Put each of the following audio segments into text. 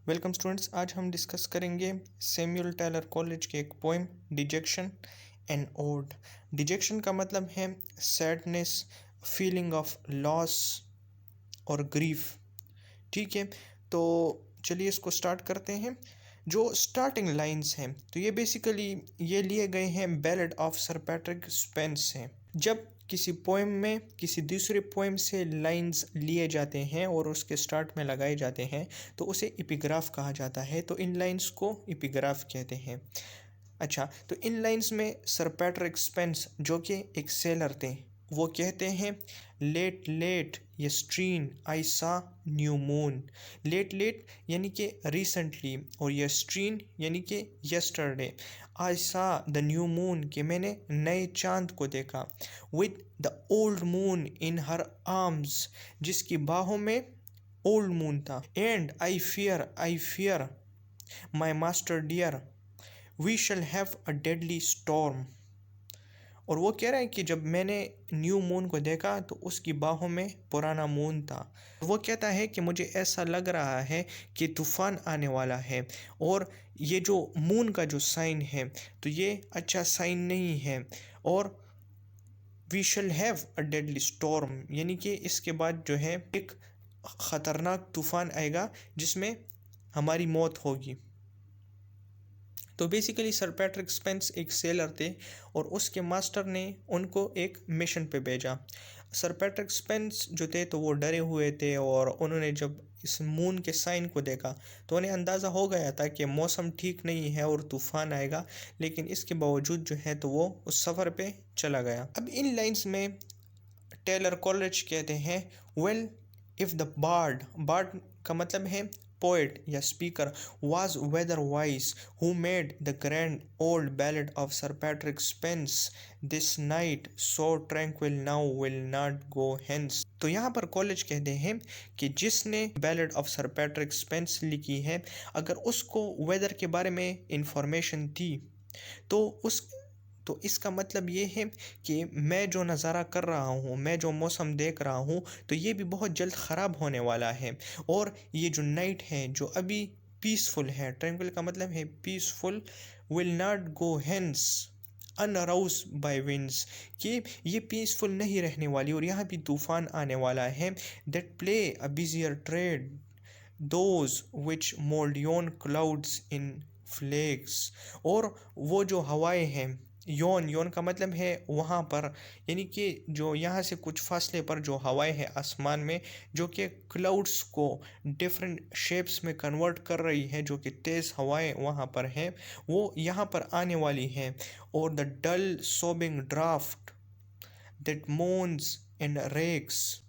Welcome students, आज हम discuss करेंगे सैमुअल टेलर कॉलेज के एक poem dejection and ode. Dejection का मतलब है सैडनेस, फीलिंग ऑफ लॉस और ग्रीफ। ठीक है, तो चलिए इसको स्टार्ट करते हैं। जो स्टार्टिंग लाइंस हैं तो ये बेसिकली ये लिए गए हैं ballad of sir Patrick Spence से। जब किसी पोएम में किसी दूसरे पोएम से लाइंस लिए जाते हैं और उसके स्टार्ट में लगाए जाते हैं तो उसे एपिग्राफ कहा जाता है। तो इन लाइंस को एपिग्राफ कहते हैं। अच्छा, तो इन लाइंस में सर पैट्रिक स्पेंस जो कि एक सेलर थे वो कहते हैं, लेट लेट यस्ट्रीन आई सा न्यू मून। लेट लेट यानी कि रिसेंटली और यस्ट्रीन यानी कि यस्टरडे। आई सा द न्यू मून कि मैंने नए चांद को देखा। With the old moon in her arms जिसकी बाहों में ओल्ड मून था। And I fear my master dear we shall have a deadly storm. और वो कह रहा है कि जब मैंने न्यू मून को देखा तो उसकी बाहों में पुराना मून था। वो कहता है कि मुझे ऐसा लग रहा है कि तूफान आने वाला है और ये जो मून का जो साइन है तो ये अच्छा साइन नहीं है। और we shall have a deadly storm यानी कि इसके बाद जो है एक ख़तरनाक तूफान आएगा जिसमें हमारी मौत होगी। तो बेसिकली सर पैट्रिक स्पेंस एक सेलर थे और उसके मास्टर ने उनको एक मिशन पे भेजा। सर पैट्रिक स्पेंस जो थे तो वो डरे हुए थे और उन्होंने जब इस मून के साइन को देखा तो उन्हें अंदाज़ा हो गया था कि मौसम ठीक नहीं है और तूफ़ान आएगा, लेकिन इसके बावजूद जो है तो वो उस सफ़र पे चला गया। अब इन लाइंस में टेलर कॉलेज कहते हैं, वेल इफ़ द बार्ड का मतलब है पोएट या speaker, was weather wise who made the grand old ballad of Sir Patrick Spence this night so tranquil now will not go hence। तो यहाँ पर कॉलेज कहते हैं कि जिसने ballad of sir Patrick Spence लिखी है, अगर उसको वेदर के बारे में इंफॉर्मेशन थी तो इसका मतलब ये है कि मैं जो नज़ारा कर रहा हूँ, मैं जो मौसम देख रहा हूँ तो ये भी बहुत जल्द ख़राब होने वाला है। और ये जो नाइट है जो अभी पीसफुल है, ट्रैंक्विल का मतलब है peaceful, will not go hence unaroused by winds कि ये पीसफुल नहीं रहने वाली और यहाँ भी तूफ़ान आने वाला है। That ply a busier trade those which mould yon clouds in flakes. और वो जो हवाएं हैं, योन योन का मतलब है वहाँ पर, यानी कि जो यहाँ से कुछ फासले पर जो हवाएं हैं आसमान में जो कि क्लाउड्स को डिफरेंट शेप्स में कन्वर्ट कर रही है, जो कि तेज़ हवाएं वहाँ पर हैं वो यहाँ पर आने वाली हैं। और the dull sobbing draft that moans and rakes.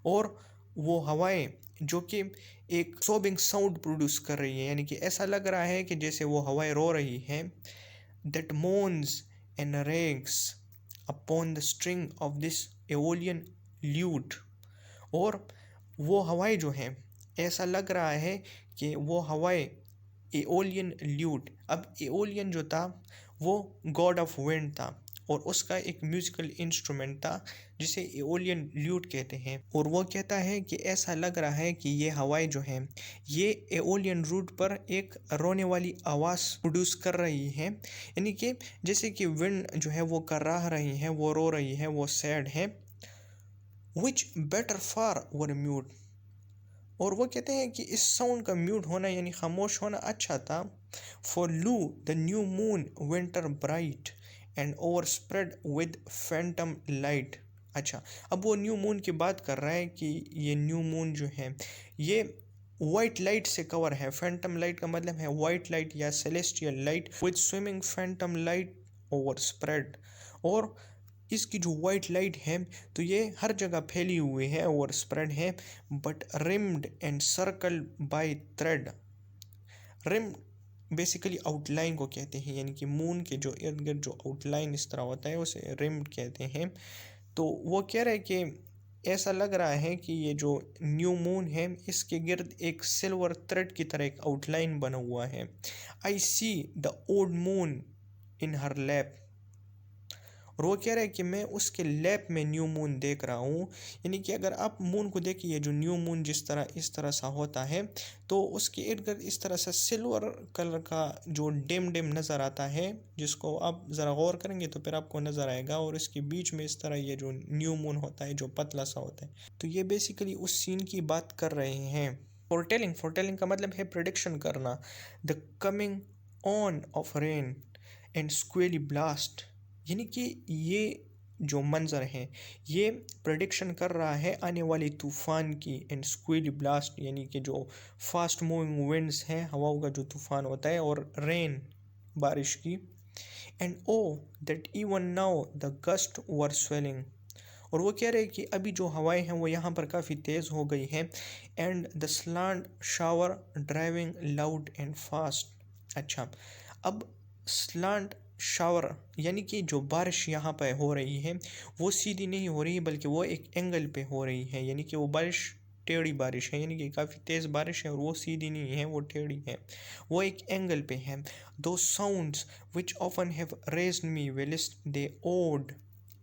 और वो हवाएं जो कि एक सोबिंग साउंड प्रोड्यूस कर रही है, यानी कि ऐसा लग रहा है कि जैसे वो हवाएं रो रही हैं। That moans and rakes upon the string of this Aeolian lute. और वो हवाएं जो हैं ऐसा लग रहा है कि वो हवाएं एओलियन ल्यूट। अब एओलियन जो था वो गॉड ऑफ विंड था और उसका एक म्यूजिकल इंस्ट्रूमेंट था जिसे एओलियन ल्यूट कहते हैं। और वो कहता है कि ऐसा लग रहा है कि ये हवाएं जो हैं ये एओलियन रूट पर एक रोने वाली आवाज़ प्रोड्यूस कर रही हैं, यानी कि जैसे कि विंड जो है वो कराह रही है, वो रो रही है, वो सैड है। विच बेटर फार वर म्यूट। और वो कहते हैं कि इस साउंड का म्यूट होना यानी खामोश होना अच्छा था। फॉर लू the new moon winter bright and over spread with Phantom light. अच्छा, अब वो न्यू मून की बात कर रहा है कि ये न्यू मून जो है ये वाइट लाइट से कवर है। फैंटम लाइट का मतलब है वाइट लाइट या celestial light with swimming Phantom light over spread. और इसकी जो वाइट लाइट है तो ये हर जगह फैली हुई है और स्प्रेड है, but rimmed and circle by thread. Rim basically outline को कहते हैं, यानी कि मून के जो इर्द गिर्द जो आउटलाइन इस तरह होता है उसे रिम्ड कहते हैं। तो वो कह रहे हैं कि ऐसा लग रहा है कि ये जो न्यू मून है इसके गिर्द एक सिल्वर थ्रेड की तरह एक आउटलाइन बना हुआ है। I see the old moon in her lap. और वो कह रहा है कि मैं उसके लैप में न्यू मून देख रहा हूँ। यानी कि अगर आप मून को देखिए, जो न्यू मून जिस तरह इस तरह सा होता है, तो उसके इर्द गिर्द इस तरह से सिल्वर कलर का जो डिम डिम नज़र आता है, जिसको आप ज़रा गौर करेंगे तो फिर आपको नज़र आएगा। और इसके बीच में इस तरह ये जो न्यू मून होता है जो पतला सा होता है, तो ये बेसिकली उस सीन की बात कर रहे हैं। फोरटेलिंग, फोरटेलिंग का मतलब है प्रिडिक्शन करना। The coming on of rain and squally blast, यानी कि ये जो मंजर है ये प्रेडिक्शन कर रहा है आने वाले तूफ़ान की। एंड स्क्वेली ब्लास्ट यानी कि जो फास्ट मूविंग विंड्स हैं, हवाओं का जो तूफ़ान होता है, और रेन बारिश की। And oh that even now the gust were swelling, और वो कह रहे हैं कि अभी जो हवाएं हैं वो यहाँ पर काफ़ी तेज़ हो गई हैं। And the slant shower driving loud and fast. अच्छा, अब स्लांट शावर यानी कि जो बारिश यहाँ पे हो रही है वो सीधी नहीं हो रही है, बल्कि वो एक एंगल पे हो रही है। यानी कि वो बारिश टेढ़ी बारिश है, यानी कि काफ़ी तेज़ बारिश है और वो सीधी नहीं है, वो टेढ़ी है, वो एक एंगल पे है। दो sounds which often have raised me whilst they awed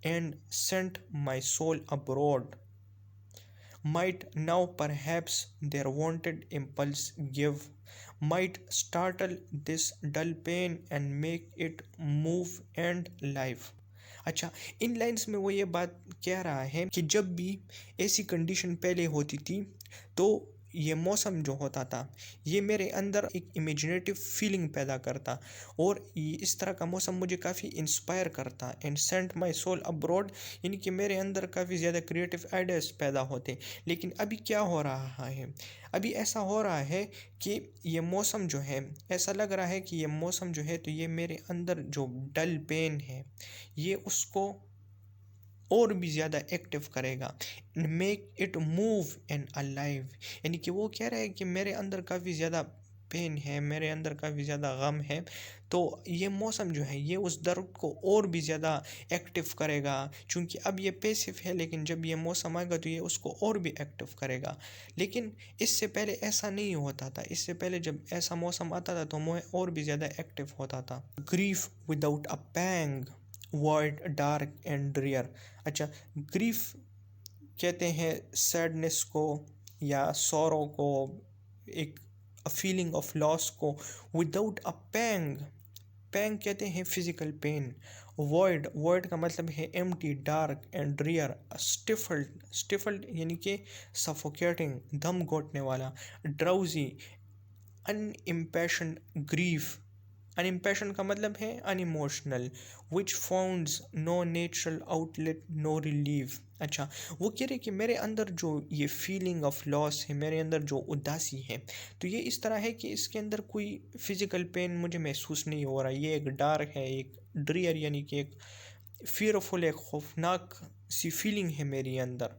and sent my soul abroad might now perhaps their wanted impulse give, might startle this dull pain and make it move and live। अच्छा, इन lines में वो ये बात कह रहा है कि जब भी ऐसी कंडीशन पहले होती थी तो ये मौसम जो होता था ये मेरे अंदर एक इमेजिनेटिव फीलिंग पैदा करता, और ये इस तरह का मौसम मुझे काफ़ी इंस्पायर करता। And sent my soul abroad, यानी कि मेरे अंदर काफ़ी ज़्यादा क्रिएटिव आइडियाज़ पैदा होते। लेकिन अभी क्या हो रहा है, अभी ऐसा हो रहा है कि ये मौसम जो है, ऐसा लग रहा है कि ये मौसम जो है तो ये मेरे अंदर जो डल पेन है ये उसको और भी ज़्यादा एक्टिव करेगा। Make it move and alive, यानी कि वो कह रहा है कि मेरे अंदर काफ़ी ज़्यादा पेन है, मेरे अंदर काफ़ी ज़्यादा गम है, तो ये मौसम जो है ये उस दर्द को और भी ज़्यादा एक्टिव करेगा। क्योंकि अब ये पैसिव है, लेकिन जब ये मौसम आएगा तो ये उसको और भी एक्टिव करेगा। लेकिन इससे पहले ऐसा नहीं होता था, इससे पहले जब ऐसा मौसम आता था तो मैं और भी ज़्यादा एक्टिव होता था। Grief without a pang void dark and drear. अच्छा, ग्रीफ कहते हैं सैडनेस को या सॉरो को, एक फीलिंग ऑफ लॉस को। विदाउट अ पैंग, पैंग कहते हैं फिजिकल पेन। वॉइड, वॉइड का मतलब है एम्प्टी, डार्क एंड ड्रियर। स्टिफल्ड, स्टिफल्ड यानी कि सफोकेटिंग, दम घोटने वाला। ड्राउजी, अनइम्पैशन्ड ग्रीफ, अनइम्पैशन का मतलब है unemotional. Which finds no natural outlet no relief. अच्छा, वो कह रहे कि मेरे अंदर जो ये फीलिंग ऑफ लॉस है, मेरे अंदर जो उदासी है, तो ये इस तरह है कि इसके अंदर कोई फिजिकल पेन मुझे महसूस नहीं हो रहा। ये एक डार्क है, एक ड्रियर यानी कि एक फियरफुल, एक खौफनाक सी फीलिंग है मेरे अंदर,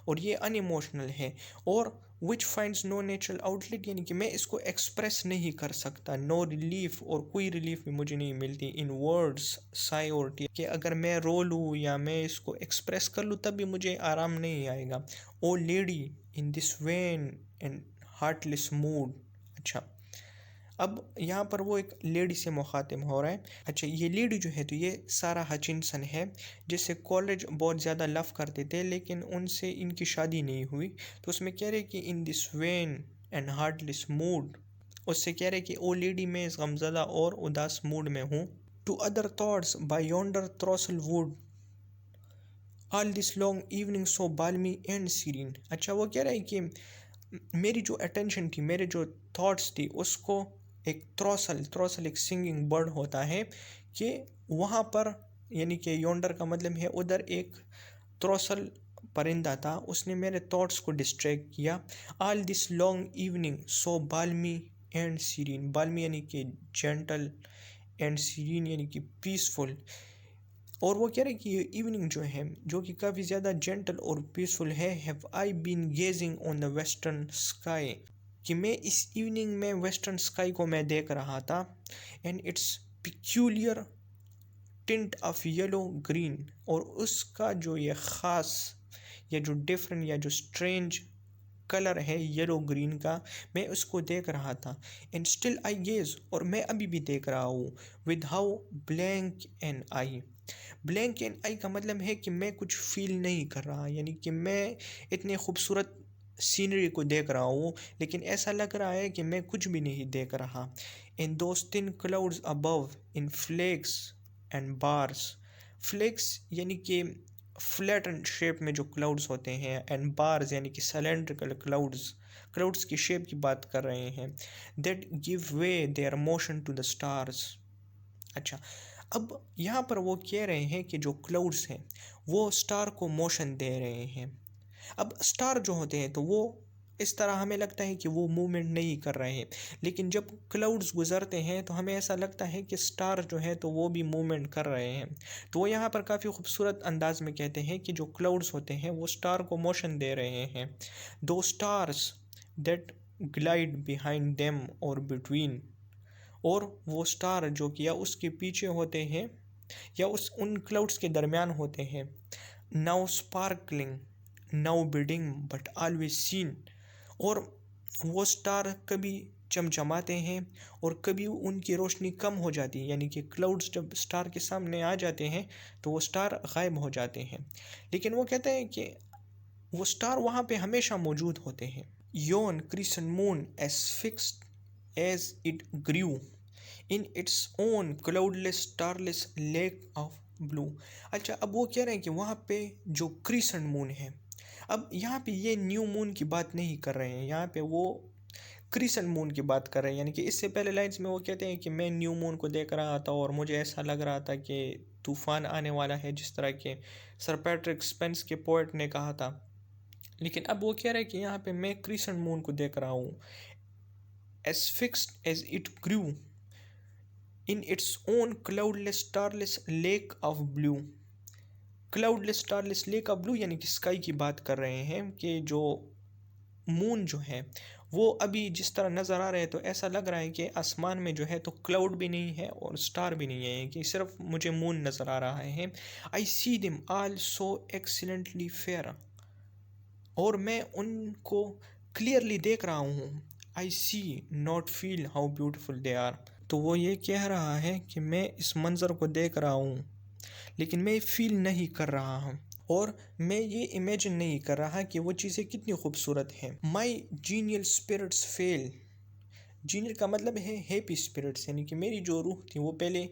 और ये अनइमोशनल है। और विच फाइंड्स नो नेचुरल आउटलेट, यानी कि मैं इसको एक्सप्रेस नहीं कर सकता। नो रिलीफ, और कोई रिलीफ भी मुझे नहीं मिलती। इन वर्ड्स साई और टी, कि अगर मैं रो लूँ या मैं इसको एक्सप्रेस कर लूँ तब भी मुझे आराम नहीं आएगा। O lady in this wan and heartless mood. अच्छा, अब यहाँ पर वो एक लेडी से मुखातिब हो रहा है। अच्छा, ये लेडी जो है तो ये सारा हचिनसन है, जिससे कॉलेज बहुत ज़्यादा लव करते थे लेकिन उनसे इनकी शादी नहीं हुई। तो उसमें कह रहे कि इन this wan and heartless mood, उससे कह रहे कि ओ लेडी मैं इस गमज़दा और उदास मूड में हूँ। To other thoughts by yonder throstle wooed all this long evening so balmy and serene. अच्छा, वो कह रहा है कि मेरी जो अटेंशन थी, मेरे जो थॉट्स थी, उसको एक थ्रोसल, थ्रोसल एक सिंगिंग बर्ड होता है, कि वहाँ पर, यानी कि योंडर का मतलब है उधर, एक थ्रोसल परिंदा था, उसने मेरे थॉट्स को डिस्ट्रैक्ट किया। All this long evening so balmy and serene, balmy यानी कि जेंटल एंड सीरीन यानी कि पीसफुल। और वो कह रहे कि ये इवनिंग जो है जो कि काफ़ी ज़्यादा जेंटल और पीसफुल है। Have I been gazing on the western sky, कि मैं इस इवनिंग में वेस्टर्न स्काई को मैं देख रहा था। And it's peculiar tint of yellow green, और उसका जो ये ख़ास या जो डिफरेंट या जो स्ट्रेंज कलर है येलो ग्रीन का, मैं उसको देख रहा था। एंड स्टिल आई गेज, और मैं अभी भी देख रहा हूँ। With how blank an eye, blank an eye का मतलब है कि मैं कुछ फील नहीं कर रहा, यानी कि मैं इतने खूबसूरत सीनरी को देख रहा हूँ लेकिन ऐसा लग रहा है कि मैं कुछ भी नहीं देख रहा। In those thin clouds above in flakes and bars. Flakes यानी कि फ्लैटन शेप में जो क्लाउड्स होते हैं, एंड बार्स यानी कि सिलेंड्रिकल क्लाउड्स, क्लाउड्स की शेप की बात कर रहे हैं। That give away their motion to the stars. अच्छा, अब यहाँ पर वो कह रहे हैं कि जो क्लाउड्स हैं वो स्टार को मोशन दे रहे हैं। अब स्टार जो होते हैं तो वो इस तरह हमें लगता है कि वो मूवमेंट नहीं कर रहे हैं, लेकिन जब क्लाउड्स गुजरते हैं तो हमें ऐसा लगता है कि स्टार जो है तो वो भी मूवमेंट कर रहे हैं। तो वो यहाँ पर काफ़ी खूबसूरत अंदाज में कहते हैं कि जो क्लाउड्स होते हैं वो स्टार को मोशन दे रहे हैं। दो stars that glide behind them और बिटवीन, और वो स्टार जो कि या उसके पीछे होते हैं या उन क्लाउड्स के दरमियान होते हैं। Now sparkling, now bidding but always seen, और वो स्टार कभी चमचमाते हैं और कभी उनकी रोशनी कम हो जाती है, यानी कि क्लाउड्स जब स्टार के सामने आ जाते हैं तो वो स्टार गायब हो जाते हैं, लेकिन वो कहते हैं कि वो स्टार वहाँ पे हमेशा मौजूद होते हैं। Yon crescent moon as fixed as it grew in its own cloudless starless lake of blue. अच्छा, अब वो कह रहे हैं कि वहाँ पे जो क्रिसेंट मून है, अब यहाँ पे ये न्यू मून की बात नहीं कर रहे हैं, यहाँ पे वो क्रिसेंट मून की बात कर रहे हैं। यानी कि इससे पहले लाइन्स में वो कहते हैं कि मैं न्यू मून को देख रहा था और मुझे ऐसा लग रहा था कि तूफान आने वाला है, जिस तरह के सर पैट्रिक स्पेंस के पोएट ने कहा था। लेकिन अब वो कह रहे हैं कि यहाँ पे मैं क्रिसेंट मून को देख रहा हूँ। As fixed as it grew in its own cloudless starless lake of blue. Cloudless starless lake of blue यानी कि स्काई की बात कर रहे हैं कि जो मून जो है वो अभी जिस तरह नज़र आ रहे हैं तो ऐसा लग रहा है कि आसमान में जो है तो क्लाउड भी नहीं है और स्टार भी नहीं है, कि सिर्फ मुझे मून नज़र आ रहा है। आई सी दिम ऑल सो एक्सीलेंटली फेयर, और मैं उनको क्लियरली देख रहा हूँ। I see not feel how beautiful they are. तो वो ये कह रहा है कि मैं इस मंज़र को देख रहा हूँ लेकिन मैं फील नहीं कर रहा हूँ और मैं ये इमेजिन नहीं कर रहा कि वो चीज़ें कितनी खूबसूरत हैं। माई जीनियल स्पिरिट्स फेल। जीनियल का मतलब है हैप्पी स्पिरिट्स, यानी कि मेरी जो रूह थी वो पहले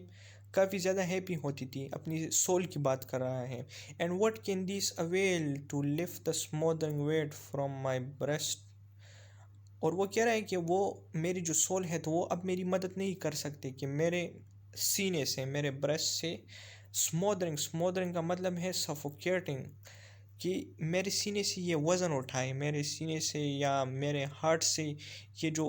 काफ़ी ज़्यादा हैप्पी होती थी, अपनी सोल की बात कर रहा है। And what can this avail to lift the smothering weight from my breast. और वो कह रहा है कि वो मेरी जो सोल है तो वो अब मेरी मदद नहीं कर सकते कि मेरे सीने से, मेरे ब्रेस्ट से स्मोदरिंग, स्मोदरिंग का मतलब है सफोकेटिंग, कि मेरे सीने से ये वज़न उठाए, मेरे सीने से या मेरे हार्ट से ये जो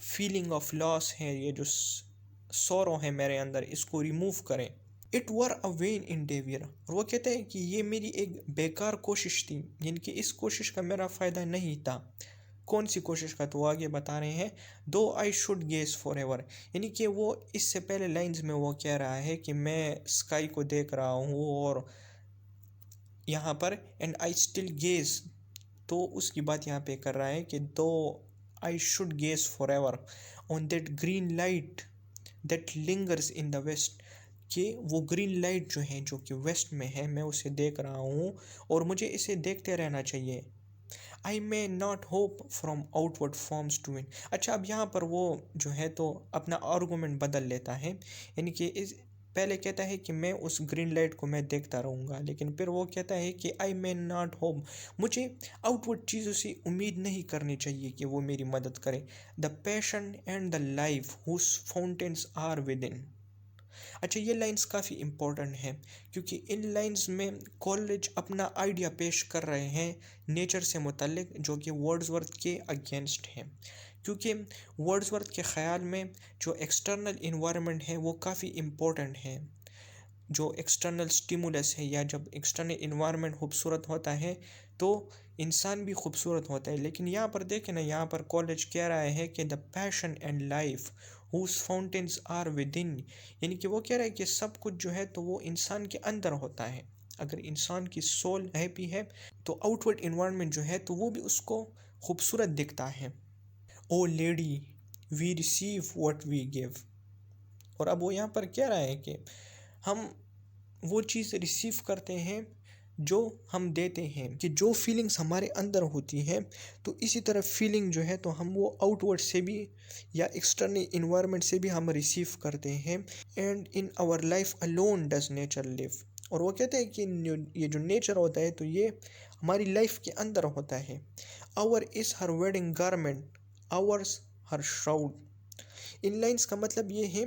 फीलिंग ऑफ लॉस है, ये जो सोरो है मेरे अंदर, इसको रिमूव करें। It were a vain endeavour. और वो कहते हैं कि ये मेरी एक बेकार कोशिश थी, यानी कि इस कोशिश का मेरा फ़ायदा नहीं था। कौन सी कोशिश का, तो आगे बता रहे हैं। दो I should gaze for ever, यानी कि वो इससे पहले लाइंस में वो कह रहा है कि मैं स्काई को देख रहा हूँ और यहाँ पर एंड आई स्टिल गेज, तो उसकी बात यहाँ पे कर रहा है कि though I should gaze forever on that green light that lingers in the west, कि वो ग्रीन लाइट जो है जो कि वेस्ट में है मैं उसे देख रहा हूँ और मुझे इसे देखते रहना चाहिए। I may not hope from outward forms to win. अच्छा, अब यहाँ पर वो जो है तो अपना आर्गूमेंट बदल लेता है, यानी कि इस पहले कहता है कि मैं उस ग्रीन लाइट को मैं देखता रहूँगा, लेकिन फिर वो कहता है कि आई मे नॉट होप, मुझे आउटवर्ड चीज़ों से उम्मीद नहीं करनी चाहिए कि वो मेरी मदद करे। The passion and the life whose fountains are within. अच्छा, ये लाइंस काफ़ी इम्पोर्टेंट हैं क्योंकि इन लाइंस में कॉलेज अपना आइडिया पेश कर रहे हैं नेचर से मुतल्लिक, जो कि वर्ड्सवर्थ के अगेंस्ट है। क्योंकि वर्ड्सवर्थ के ख़्याल में जो एक्सटर्नल इन्वायरमेंट है वो काफ़ी इम्पोर्टेंट है। जो एक्सटर्नल स्टिमुलस है या जब एक्सटर्नल इन्वायरमेंट खूबसूरत होता है तो इंसान भी खूबसूरत होता है। लेकिन यहाँ पर देखें ना, यहाँ पर कॉलेज कह रहा है कि the passion and life whose fountains are within, यानी कि वो कह रहा है कि सब कुछ जो है तो वो इंसान के अंदर होता है। अगर इंसान की सोल हैप्पी है तो आउटवर्ड इन्वायरमेंट जो है तो वो भी उसको खूबसूरत दिखता है। O lady we receive what we give. और अब वो यहाँ पर कह रहा है कि हम वो चीज़ रिसीव करते हैं जो हम देते हैं, कि जो फीलिंग्स हमारे अंदर होती हैं तो इसी तरह फीलिंग जो है तो हम वो आउटवर्ड से भी या एक्सटर्नल इन्वायरमेंट से भी हम रिसीव करते हैं। And in our life alone does nature live. और वो कहते हैं कि ये जो नेचर होता है तो ये हमारी लाइफ के अंदर होता है। Our is her wedding garment, hours her shroud. In lines का मतलब ये है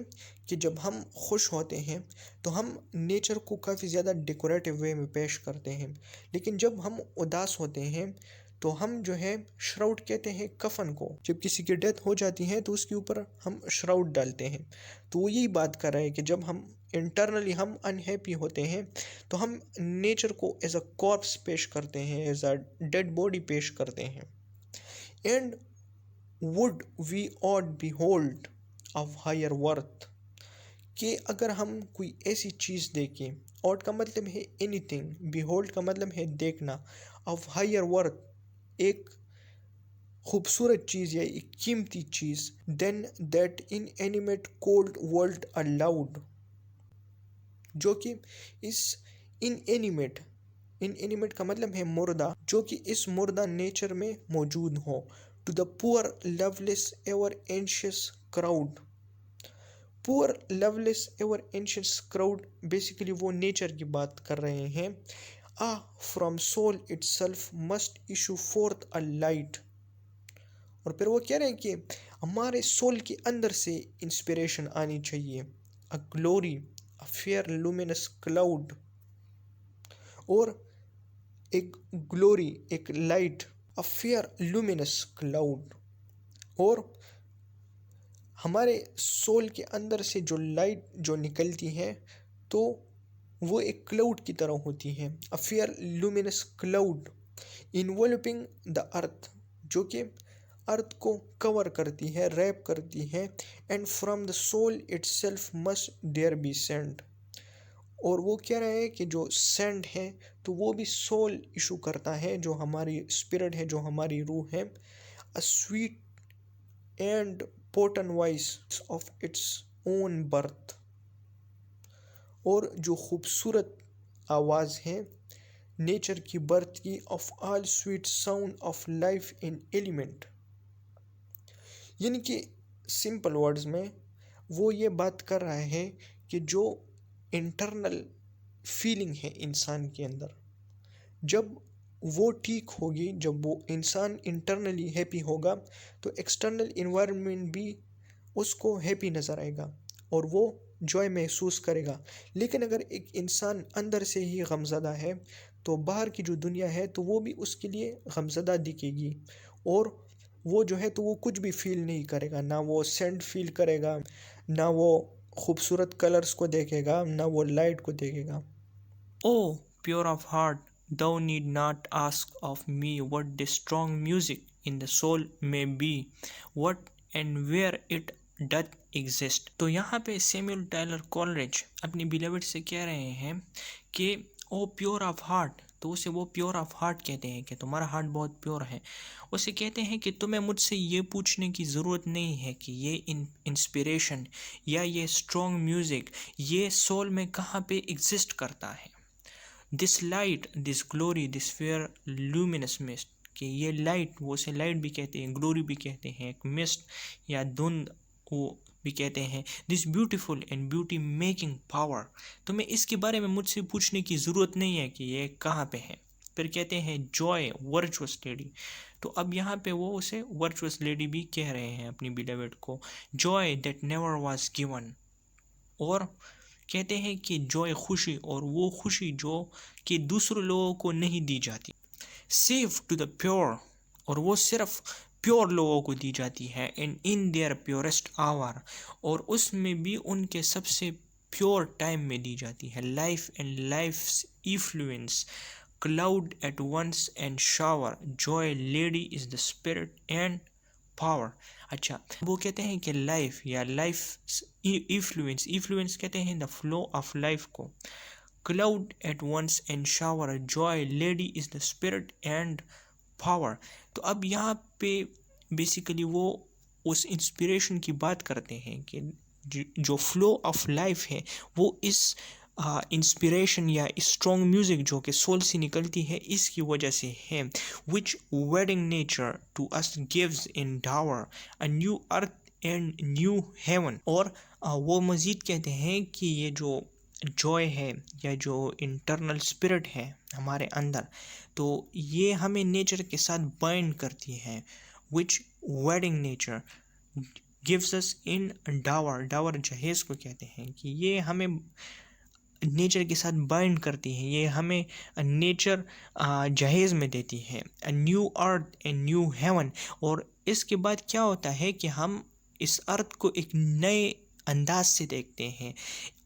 कि जब हम खुश होते हैं तो हम नेचर को काफ़ी ज़्यादा डेकोरेटिव वे में पेश करते हैं, लेकिन जब हम उदास होते हैं तो हम जो है श्राउड कहते हैं कफन को। जब किसी की डेथ हो जाती है तो उसके ऊपर हम श्राउड डालते हैं। तो वो यही बात कर रहे हैं कि जब हम इंटरनली हम अनहैप्पी होते हैं तो हम नेचर को एज अ कॉर्प्स पेश करते हैं, एज अ डेड बॉडी पेश करते हैं। And would we aught behold of higher worth, कि अगर हम कोई ऐसी चीज़ देखें, ऑट का मतलब है एनीथिंग, behold का मतलब है देखना, ऑफ हायर वर्थ एक खूबसूरत चीज़ या एक कीमती चीज़, than that inanimate cold world allowed, जो कि इस इनएनिमेट, इनएनिमेट का मतलब है मुर्दा, जो कि इस मुर्दा नेचर में मौजूद हो। To the poor loveless ever anxious crowd, poor loveless ever anxious crowd basically वो नेचर की बात कर रहे हैं। Ah from soul itself must issue forth a light. और फिर वो कह रहे हैं कि हमारे सोल के अंदर से इंस्पिरेशन आनी चाहिए। A glory, a fair luminous cloud, और एक ग्लोरी, एक light, a fair luminous cloud. और हमारे सोल के अंदर से जो लाइट जो निकलती है तो वो एक क्लाउड की तरह होती है। अ fair luminous cloud involving the earth, जो कि अर्थ को कवर करती है, रैप करती है। And from the soul itself must there be sent. और वो कह रहे हैं कि जो सेंड है तो वो भी सोल इशू करता है, जो हमारी स्पिरिट है, जो हमारी रूह है। A sweet and potent voice of its own birth, और जो खूबसूरत आवाज़ है नेचर की बर्थ की, of all sweet sound of life in element. यानी कि सिंपल वर्ड्स में वो ये बात कर रहा है कि जो इंटरनल फीलिंग है इंसान के अंदर, जब वो ठीक होगी, जब वो इंसान इंटरनली हैप्पी होगा तो एक्सटर्नल इन्वायरमेंट भी उसको हैप्पी नज़र आएगा और वो जॉय महसूस करेगा। लेकिन अगर एक इंसान अंदर से ही गमज़दा है तो बाहर की जो दुनिया है तो वो भी उसके लिए गमज़दा दिखेगी, और वो जो है तो वो कुछ भी फील नहीं करेगा, ना वो सेंट फील करेगा, ना वो खूबसूरत कलर्स को देखेगा, ना वो लाइट को देखेगा। Oh, pure of heart, thou need not ask of me what this strong music in the soul may be, what and where it doth exist। तो यहाँ पे सैमुअल टायलर कॉलरिज अपनी बिलीवर्ड से कह रहे हैं कि ओ प्योर ऑफ हार्ट, तो उसे वो प्योर ऑफ हार्ट कहते हैं कि तुम्हारा हार्ट बहुत प्योर है। उसे कहते हैं कि तुम्हें मुझसे ये पूछने की ज़रूरत नहीं है कि ये इंस्पिरेशन या ये स्ट्रॉन्ग म्यूज़िक ये सोल में कहाँ पे एग्जिस्ट करता है। This light, this glory, this fair luminous mist, कि ये लाइट, वो उसे लाइट भी कहते हैं, ग्लोरी भी कहते हैं, एक मिस्ट या धुंध वो भी कहते हैं। This beautiful and beauty making power, तुम्हें इसके बारे में मुझसे पूछने की ज़रूरत नहीं है कि ये कहाँ पे है। फिर कहते हैं जॉय वर्चुअस लेडी, तो अब यहाँ पे वो उसे वर्चुअस लेडी भी कह रहे हैं अपनी बिलीवर्ड को। Joy that never was given, और कहते हैं कि जॉय खुशी, और वो खुशी जो कि दूसरे लोगों को नहीं दी जाती। सेव टू द प्योर, और वो सिर्फ प्योर लोगों को दी जाती है। And in their purest hour, और उसमें भी उनके सबसे प्योर टाइम में दी जाती है। Life and life's effluence, cloud at once and shower, joy lady is the spirit and power. अच्छा, वो कहते हैं कि लाइफ या लाइफ इफ्लुएंस, इफ्लुएंस कहते हैं द फ्लो ऑफ लाइफ को। Cloud at once and shower, joy lady is the spirit and power. तो अब यहाँ पे बेसिकली वो उस इंस्पिरेशन की बात करते हैं कि जो फ्लो ऑफ लाइफ है वो इस इंस्पिरेशन या स्ट्रॉन्ग म्यूजिक जो कि सोल से निकलती है, इसकी वजह से है। Which wedding nature to us gives in dower a new earth and new heaven. और वो मज़ीद कहते हैं कि ये जो जॉय है या जो इंटरनल स्पिरिट है हमारे अंदर, तो ये हमें नेचर के साथ बाइंड करती है। Which wedding nature gives us इन डावर, डावर जहेज को कहते हैं कि ये हमें नेचर के साथ बाइंड करती है, ये हमें नेचर जहेज में देती है। A new earth a new heaven. और इसके बाद क्या होता है कि हम इस अर्थ को एक नए अंदाज से देखते हैं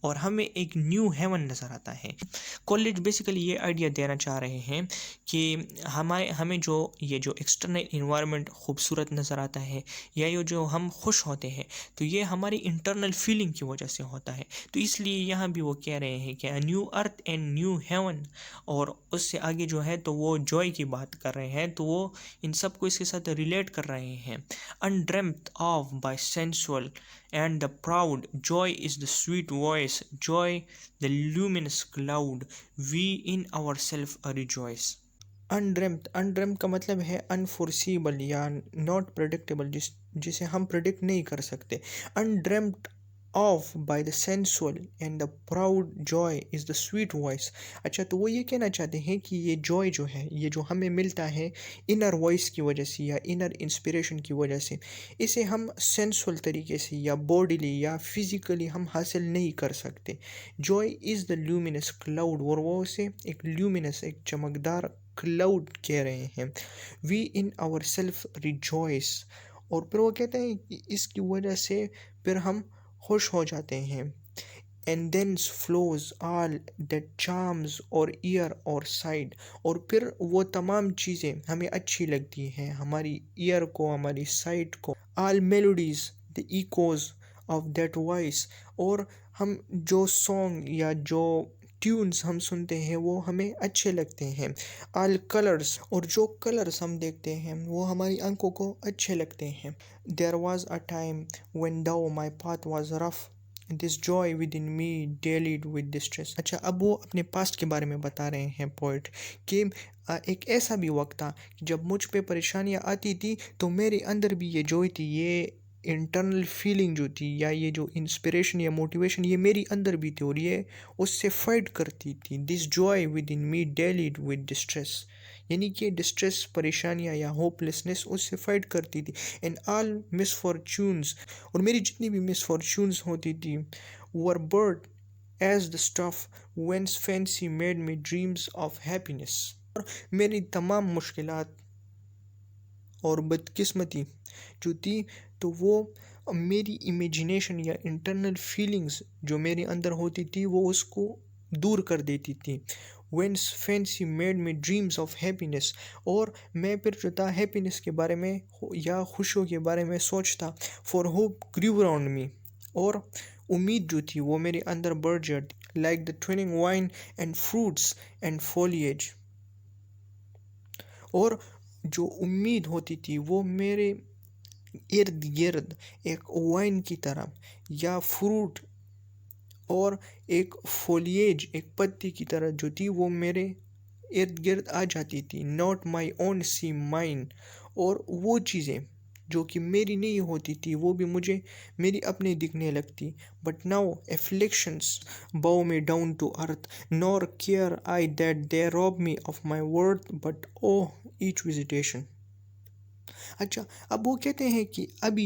और हमें एक न्यू हेवन नज़र आता है। कॉलेज बेसिकली ये आइडिया देना चाह रहे हैं कि हमें जो ये जो एक्सटर्नल इन्वायरमेंट खूबसूरत नज़र आता है या ये जो हम खुश होते हैं, तो ये हमारी इंटरनल फीलिंग की वजह से होता है। तो इसलिए यहाँ भी वो कह रहे हैं कि new earth and new heaven. और उससे आगे जो है तो वो जॉय की बात कर रहे हैं, तो वो इन सब को इसके साथ रिलेट कर रहे हैं। Undreamed of by sensual and the proud, joy is the sweet voice, joy the luminous cloud, we in ourselves rejoice। अनड्रेम्ड, अनड्रेम्ड का मतलब है अनफोर्सीबल या नॉट प्रेडिक्टेबल, जिसे हम प्रिडिक्ट नहीं कर सकते। Undreamed of by the sensual and the proud, joy is the sweet voice. अच्छा, तो वो ये कहना चाहते हैं कि ये जॉय जो है, ये जो हमें मिलता है इनर वॉइस की वजह से या इनर इंस्पिरेशन की वजह से, इसे हम सेंसुअल तरीके से या बॉडीली या फिजिकली हम हासिल नहीं कर सकते। Joy is the luminous cloud, और वो उसे एक ल्यूमिनस, एक चमकदार क्लाउड कह रहे हैं। We in our self rejoice. और फिर वो कहते हैं कि इसकी वजह से फिर हम खुश हो जाते हैं। And thence flows all that charms और ईयर और साइड। और फिर वो तमाम चीज़ें हमें अच्छी लगती हैं, हमारी ईयर को, हमारी साइड को। All melodies the echoes of that voice. और हम जो सॉन्ग या जो ट्यून्स हम सुनते हैं वो हमें अच्छे लगते हैं। ऑल कलर्स, और जो कलर्स हम देखते हैं वो हमारी आंखों को अच्छे लगते हैं। There was a time when though my path was rough, this joy within me dallied with distress. अच्छा, अब वो अपने पास्ट के बारे में बता रहे हैं पोइट कि एक ऐसा भी वक्त था जब मुझ पे परेशानियाँ आती थी तो मेरे अंदर भी ये जॉय थी, ये इंटरनल फीलिंग जो थी या ये जो इंस्पिरेशन या मोटिवेशन ये मेरी अंदर भी थी और ये उससे फाइट करती थी। This joy within me dallied with distress, यानी कि डिस्ट्रेस, परेशानियाँ या होपलेसनेस उससे फाइट करती थी। एंड ऑल मिसफॉर्चून्स, और मेरी जितनी भी मिसफॉर्चून्स होती थी, were but as the stuff whence fancy made me dreams of happiness. और मेरी तमाम मुश्किलात और बदकिस्मती जो थी, तो वो मेरी इमेजिनेशन या इंटरनल फीलिंग्स जो मेरे अंदर होती थी वो उसको दूर कर देती थी। Whence fancy made me dreams of happiness, और मैं फिर जो था हैप्पीनेस के बारे में या खुशियों के बारे में सोचता। For hope grew around me, और उम्मीद जो थी वो मेरे अंदर बढ़ जाती। Like the twining vine and fruits and foliage, और जो उम्मीद होती थी वो मेरे इर्द गिर्द एक वाइन की तरह या फ्रूट और एक फोलिएज, एक पत्ती की तरह जो थी वो मेरे इर्द गिर्द आ जाती थी। नॉट माई ओन सी माइन, और वो चीज़ें जो कि मेरी नहीं होती थी वो भी मुझे मेरी अपनी दिखने लगती। But now afflictions bow me down to earth, nor care I that they rob me of my worth, but oh each visitation। अच्छा, अब वो कहते हैं कि अभी,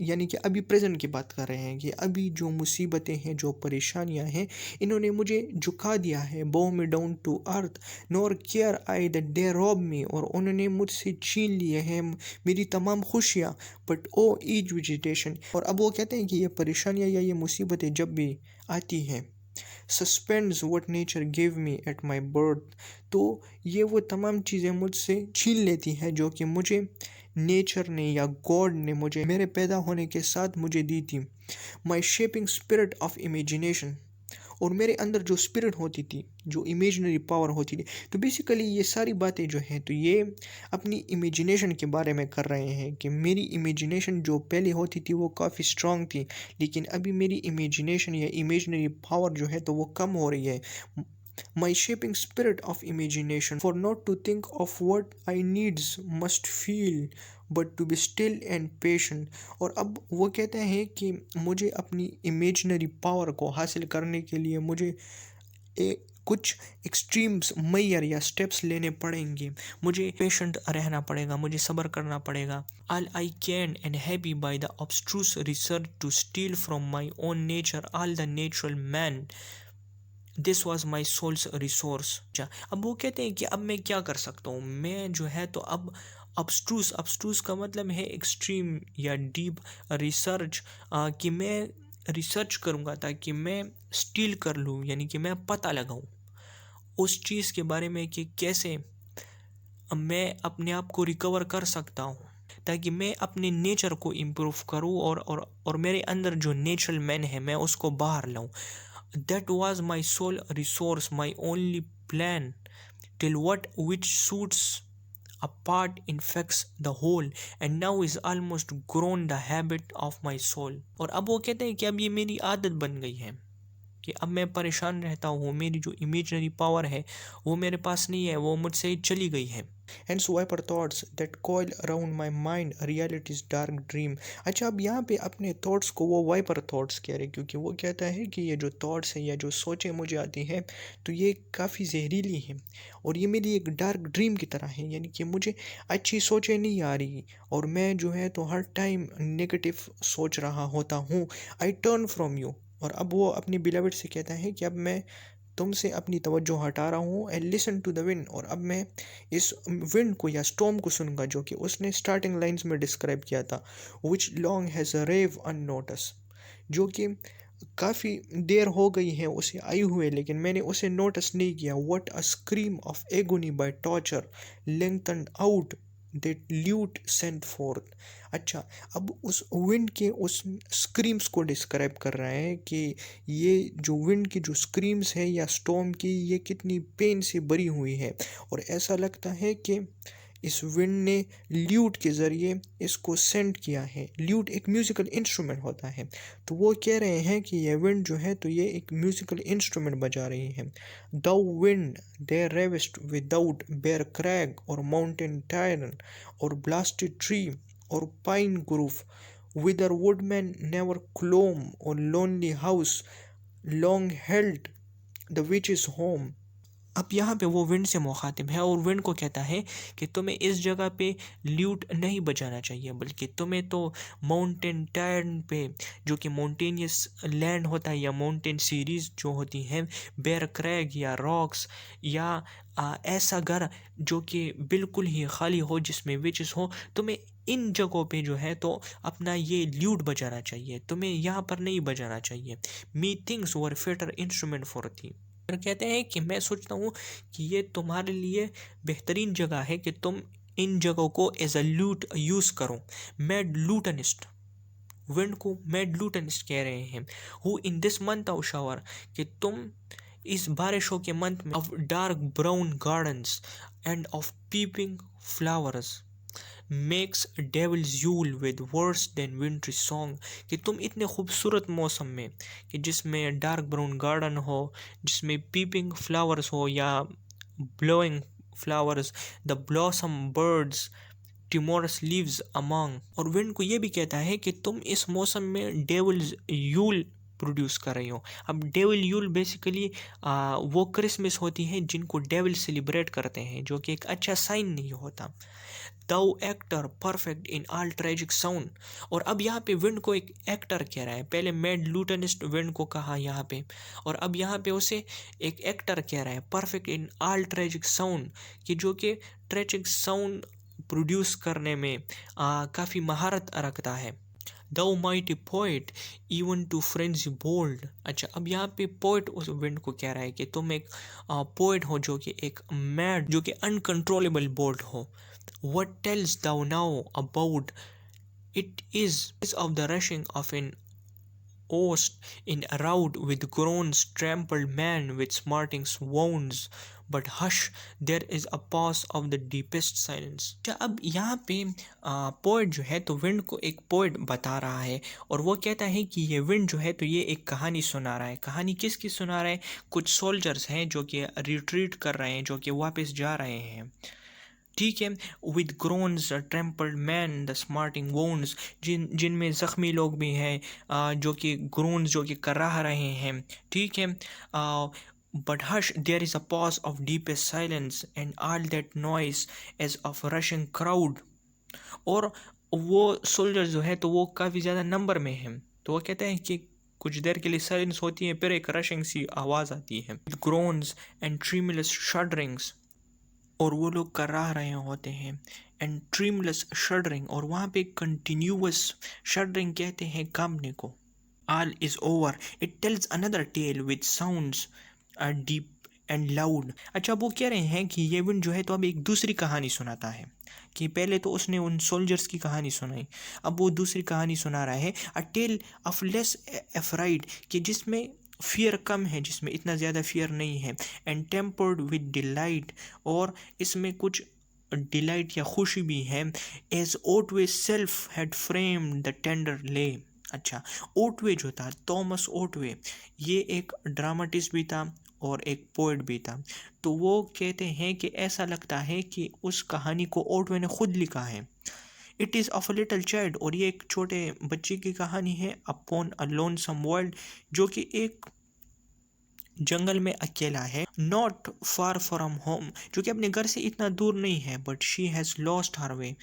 यानी कि अभी प्रेजेंट की बात कर रहे हैं कि अभी जो मुसीबतें हैं, जो परेशानियां हैं, इन्होंने मुझे झुका दिया है। Bow me down to earth, nor care I that they rob me, और उन्होंने मुझसे छीन लिए हैं मेरी तमाम खुशियाँ। बट ओ ईच विजिटेशन, और अब वो कहते हैं कि ये परेशानियाँ या ये मुसीबतें जब भी आती हैं, suspends what nature give me at my birth, तो ये वो तमाम चीज़ें मुझसे छीन लेती हैं जो कि मुझे नेचर ने या गॉड ने मुझे मेरे पैदा होने के साथ मुझे दी थी। माई शेपिंग स्पिरिट ऑफ इमेजिनेशन, और मेरे अंदर जो स्पिरिट होती थी, जो इमेजिनरी पावर होती थी। तो बेसिकली ये सारी बातें जो हैं तो ये अपनी इमेजिनेशन के बारे में कर रहे हैं कि मेरी इमेजिनेशन जो पहले होती थी वो काफ़ी स्ट्रांग थी, लेकिन अभी मेरी इमेजिनेशन या इमेजिनरी पावर जो है तो वो कम हो रही है। My shaping spirit of imagination for not to think of what I needs must feel but to be still and patient। और अब वो कहते हैं कि मुझे अपनी इमेजिनरी पावर को हासिल करने के लिए मुझे कुछ एक्सट्रीम्स मैयर या स्टेप्स लेने पड़ेंगे। मुझे पेशेंट रहना पड़ेगा, मुझे सब्र करना पड़ेगा। All I can and happy by the abstruse research to steal from my own nature all the natural man। This was my souls resource. अब वो कहते हैं कि अब मैं क्या कर सकता हूँ, मैं जो है तो अब अबस्ट्रूस, अबस्ट्रूस का मतलब है एक्सट्रीम या डीप रिसर्च, कि मैं रिसर्च करूँगा ताकि मैं स्टील कर लूँ, यानी कि मैं पता लगाऊँ उस चीज़ के बारे में कि कैसे मैं अपने आप को रिकवर कर सकता हूँ, ताकि मैं अपने नेचर को इम्प्रूव करूँ और मेरे अंदर जो नेचुरल मैन है मैं उसको बाहर लाऊँ। That was my sole resource, my only plan, till what which suits a part infects the whole, and now is almost grown the habit of my soul। और अब वो कहते हैं कि अब ये मेरी आदत बन गई है कि अब मैं परेशान रहता हूँ, मेरी जो इमेजिनरी पावर है वो मेरे पास नहीं है, वो मुझसे चली गई है। Hence viper thoughts that coil around my mind reality's dark dream। अच्छा, अब यहाँ पे अपने थॉट्स को वो वाइपर थॉट्स कह रहे, क्योंकि वो कहता है कि ये जो थॉट्स है या जो सोचें मुझे आती हैं तो ये काफ़ी जहरीली हैं और ये मेरी एक डार्क ड्रीम की तरह है, यानी कि मुझे अच्छी सोचें नहीं आ रही और मैं जो है तो हर टाइम नेगेटिव सोच रहा होता हूँ। I turn from you. और अब वो अपनी बिलवड से कहता है कि अब मैं तुमसे अपनी तवज्जो हटा रहा हूँ। And listen to the wind. और अब मैं इस विंड को या स्टॉर्म को सुनूंगा, जो कि उसने स्टार्टिंग लाइंस में डिस्क्राइब किया था, which long has raved unnoticed, जो कि काफ़ी देर हो गई है उसे आई हुए लेकिन मैंने उसे नोटिस नहीं किया। What a scream of agony by torture lengthened out that lute sent forth. अच्छा, अब उस विंड के उस स्क्रीम्स को डिस्क्राइब कर रहे हैं कि ये जो विंड की जो स्क्रीम्स है या स्टॉर्म की, ये कितनी पेन से भरी हुई है और ऐसा लगता है कि इस विंड ने ल्यूट के ज़रिए इसको सेंड किया है। ल्यूट एक म्यूज़िकल इंस्ट्रूमेंट होता है, तो वो कह रहे हैं कि ये विंड जो है तो ये एक म्यूज़िकल इंस्ट्रूमेंट बजा रही है। दो विंड दे रेविस्ट विदाउट बेयर क्रैग और माउंटेन टायरन और ब्लास्टेड ट्री और pine groove, whither woodman never clomb or lonely house long held the witch's home। अब यहाँ पे वो विंड से मुखातिब है और विंड को कहता है कि तुम्हें इस जगह पे ल्यूट नहीं बजाना चाहिए, बल्कि तुम्हें तो माउंटेन टायर्न पे, जो कि माउंटेनियस लैंड होता है या माउंटेन सीरीज जो होती हैं, बेर क्रैग या रॉक्स या ऐसा घर जो कि बिल्कुल ही खाली हो जिसमें विचेस हो, तुम्हें इन जगहों पे जो है तो अपना ये ल्यूट बजाना चाहिए, तुम्हें यहाँ पर नहीं बजाना चाहिए। Me things were fitter instrument for थी। और कहते हैं कि मैं सोचता हूँ कि ये तुम्हारे लिए बेहतरीन जगह है कि तुम इन जगहों को एज अ लूट यूज़ करो। मैड लूटनिस्ट, विंड को मैड लूटनिस्ट कह रहे हैं। Who in this month of shower, कि तुम इस बारिशों के मंथ में, of dark brown gardens and of peeping flowers makes devils yule with worse than wintry song, कि तुम इतने खूबसूरत मौसम में कि जिसमें डार्क ब्राउन गार्डन हो, जिसमें पीपिंग फ्लावर्स हो या blowing flowers, the blossom birds timorous leaves among. और विंड को ये भी कहता है कि तुम इस मौसम में डेविल्स यूल प्रोड्यूस कर रही हो। अब डेविल यूल बेसिकली वो क्रिसमस होती है जिनको डेविल सेलिब्रेट करते हैं, जो कि एक अच्छा साइन नहीं होता। Thou actor perfect in all tragic sound. और अब यहाँ पे विंड को एक एक्टर कह रहा है, पहले मैड लूटनिस्ट विंड को कहा यहाँ पे, और अब यहाँ पे उसे एक एक्टर कह रहा है perfect in all tragic sound, कि जो कि ट्रेजिक साउंड प्रोड्यूस करने में काफ़ी महारत रखता है। Thou mighty poet, even to frenzy bold। अच्छा, अब यहाँ पे पोएट उस विंड को कह रहा है कि तुम एक पोएट हो जो कि एक मैड, जो कि अनकंट्रोलेबल बोल्ड हो। What tells thou now about it is of the rushing of an oast in a rout with groans trampled man with smarting wounds. But hush, there is a pause of the deepest silence. अच्छा, अब यहाँ पे poet जो है तो wind को एक poet बता रहा है और वो कहता है कि ये विंड जो है तो ये एक कहानी सुना रहा है। कहानी किसकी सुना रहा है? कुछ सोल्जर्स हैं जो कि रिट्रीट कर रहे हैं, जो कि वापस जा रहे हैं। ठीक है, with groans trampled man the smarting wounds, जिनमें ज़ख्मी लोग भी हैं, जो कि ग्रोन्स जो कि कराह रहे हैं। ठीक है, but hush there is a pause of deepest silence and all that noise as of rushing crowd. और वो सोल्जर जो है तो वो काफ़ी ज़्यादा नंबर में हैं, तो वो कहते हैं कि कुछ देर के लिए साइलेंस होती है, फिर एक रशिंग सी आवाज़ आती है, ग्रोन्स एंड ट्रीमुलस शडरिंग्स, और वो लोग कराह रहे होते हैं, एंड ट्रीमलेस शडरिंग, और वहाँ पे कंटिन्यूअस शडरिंग कहते हैं कांपने को। All is over, it tells another tale with sounds are deep and loud. अच्छा, वो कह रहे हैं कि ये विंड जो है तो अब एक दूसरी कहानी सुनाता है, कि पहले तो उसने उन सोल्जर्स की कहानी सुनाई, अब वो दूसरी कहानी सुना रहा है, अ टेल ऑफ लेस एफ्राइड, कि जिसमें फियर कम है, जिसमें इतना ज़्यादा फियर नहीं है, एंड टेम्पर्ड विद डिलाइट, और इसमें कुछ डिलाइट या खुशी भी है, as Otway self had frame the tender lay. अच्छा, ओटवे जो था, थॉमस ओटवे, ये एक ड्रामाटिस्ट भी था और एक पोएट भी था। तो वो कहते हैं कि ऐसा लगता है कि उस कहानी को ओटवे ने खुद लिखा है। It is of a little child, और ये एक छोटे बच्चे की कहानी है, अपॉन अ लोनसम वर्ल्ड, जो कि एक जंगल में अकेला है, नॉट फार फ्रॉम होम, जो कि अपने घर से इतना दूर नहीं है, but she has lost her way,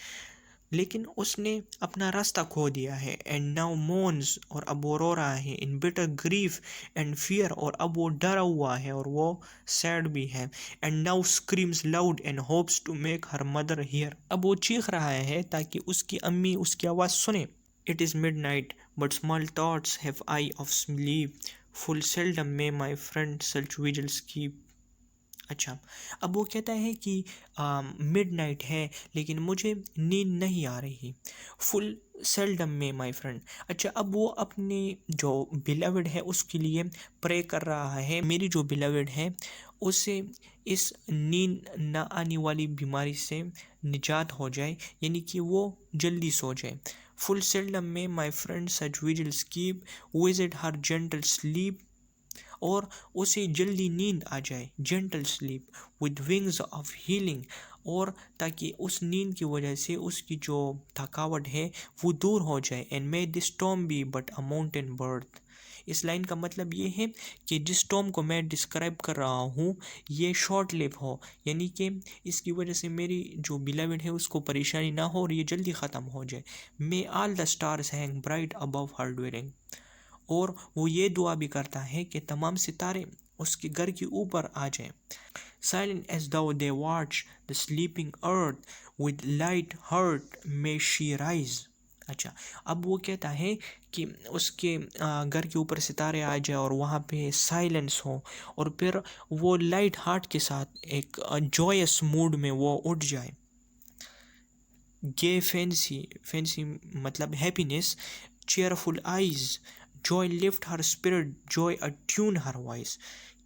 लेकिन उसने अपना रास्ता खो दिया है, एंड नाउ मोन्स, और अब वो रो रहा है, इन बिटर ग्रीफ एंड फियर, और अब वो डरा हुआ है और वो सैड भी है, and now screams loud and hopes to make her mother hear, अब वो चीख रहा है ताकि उसकी अम्मी उसकी आवाज़ सुने। It is mid night but small thoughts have I of sleep, full seldom may my friend such whistles keep. अच्छा, अब वो कहता है कि मिड नाइट है लेकिन मुझे नींद नहीं आ रही, फुल सेल्डम में माय फ्रेंड। अच्छा, अब वो अपनी जो बिलवड है उसके लिए प्रे कर रहा है, मेरी जो बिलवड है उसे इस नींद न आने वाली बीमारी से निजात हो जाए, यानी कि वो जल्दी सो जाए। फुल सेल्डम में my friend such whistles keep visit her gentle sleep, और उसे जल्दी नींद आ जाए, gentle sleep with wings of healing, और ताकि उस नींद की वजह से उसकी जो थकावट है वो दूर हो जाए, and may this tom be but a mountain birth. इस लाइन का मतलब ये है कि जिस टॉम को मैं डिस्क्राइब कर रहा हूँ ये शॉर्ट लिव हो, यानी कि इसकी वजह से मेरी जो बिलवड है उसको परेशानी ना हो और ये जल्दी ख़त्म हो जाए। May all the stars hang bright above her dwelling, और वो ये दुआ भी करता है कि तमाम सितारे उसके घर के ऊपर आ जाएं। Silent as though they watch the sleeping earth with light heart may she rise. अच्छा, अब वो कहता है कि उसके घर के ऊपर सितारे आ जाए और वहाँ पे साइलेंस हो, और फिर वो लाइट हार्ट के साथ एक जॉयस मूड में वो उठ जाए। गे फैंसी, फैंसी मतलब happiness, cheerful eyes, joy lift her spirit, joy attune her voice,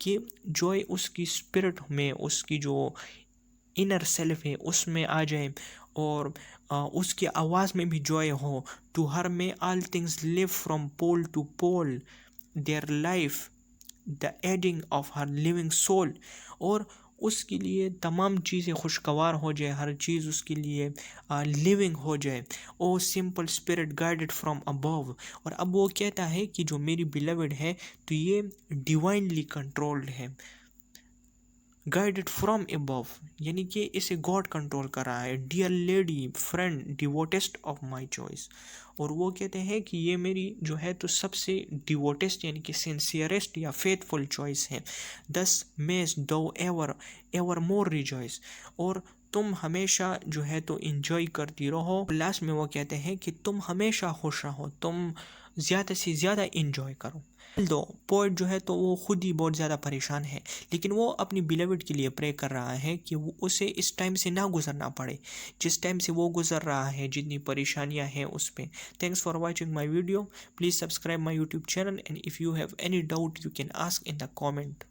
कि जॉय उसकी स्पिरिट में, उसकी जो इनर सेल्फ है उसमें आ जाए, और उसकी आवाज़ में भी जॉय हो। To her may all things live from pole to pole, their life the eddying of her living soul, और उसके लिए तमाम चीज़ें खुशगवार हो जाए, हर चीज़ उसके लिए लिविंग हो जाए। O simple spirit guided from above, और अब वो कहता है कि जो मेरी बिलवड है तो ये डिवाइनली कंट्रोल्ड है, गाइडेड फ्रॉम अबव, यानी कि इसे गॉड कंट्रोल कर रहा है। Dear lady friend devoutest of my choice, और वो कहते हैं कि ये मेरी जो है तो सबसे डिवोटेस्ट यानी कि सिंसियरेस्ट या फेथफुल चॉइस है। दस मेज दो एवर एवर मोर रिजॉइस, और तुम हमेशा जो है तो इंजॉय करती रहो। लास्ट में वो कहते हैं कि तुम हमेशा खुश रहो, तुम ज़्यादा से ज़्यादा इंजॉय करो। दो पोइट जो है तो वो खुद ही बहुत ज़्यादा परेशान है, लेकिन वो अपनी बिलविड के लिए प्रे कर रहा है कि वो उसे इस टाइम से ना गुजरना पड़े जिस टाइम से वो गुजर रहा है, जितनी परेशानियां हैं उस पर। Thanks for watching my video. Please subscribe my YouTube channel and if you have any doubt you can ask in the comment.